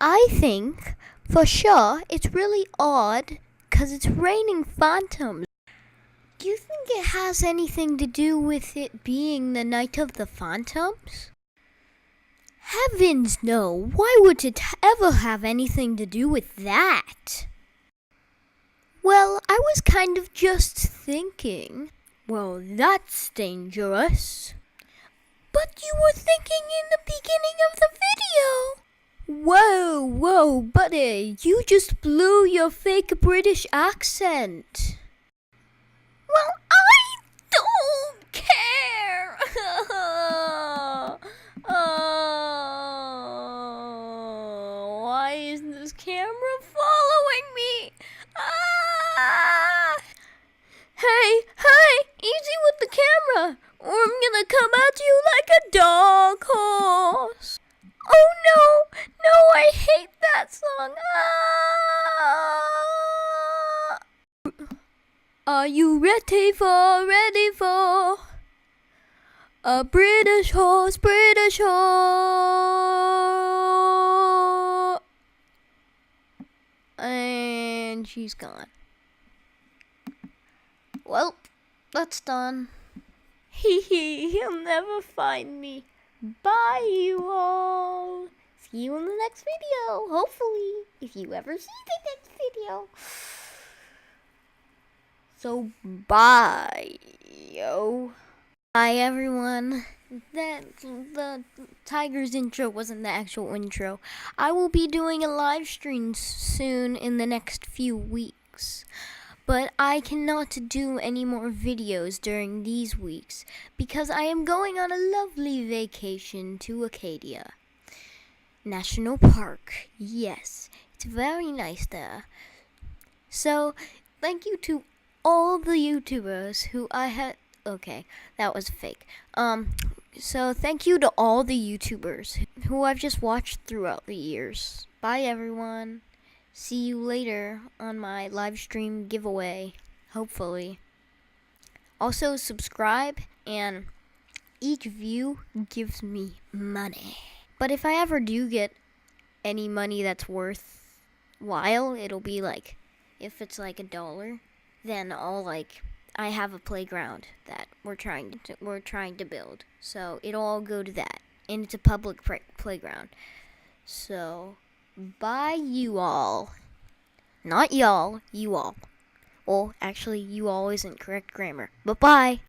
I think, for sure, it's really odd because it's raining phantoms. Do you think it has anything to do with it being the night of the phantoms? Heavens no, why would it ever have anything to do with that? Well, I was kind of just thinking, well, that's dangerous. But you were thinking in the beginning of the video. Whoa, buddy, you just blew your fake British accent. Well, I don't care. Why isn't this camera following me? Hey, easy with the camera, or I'm gonna come at you like a dog horse. Oh no, I hate that song. Are you ready for a British horse, And she's gone. Well, that's done. He'll never find me. Bye, you all. See you in the next video, hopefully, if you ever see the next video. So, bye, yo. Bye, everyone. The Tiger's intro wasn't the actual intro. I will be doing a live stream soon in the next few weeks. But I cannot do any more videos during these weeks because I am going on a lovely vacation to Acadia National Park. Yes, it's very nice there. So, thank you to all the YouTubers who I had... Okay, that was fake. So thank you to all the YouTubers who I've just watched throughout the years. Bye, everyone. See you later on my live stream giveaway, hopefully. Also, subscribe, and each view gives me money. But if I ever do get any money that's worthwhile, it'll be like, if it's like $1, then I have a playground that we're trying to build. So it'll all go to that, and it's a public playground. So, bye, you all. Not y'all, you all. Well, actually, you all isn't correct grammar. But bye.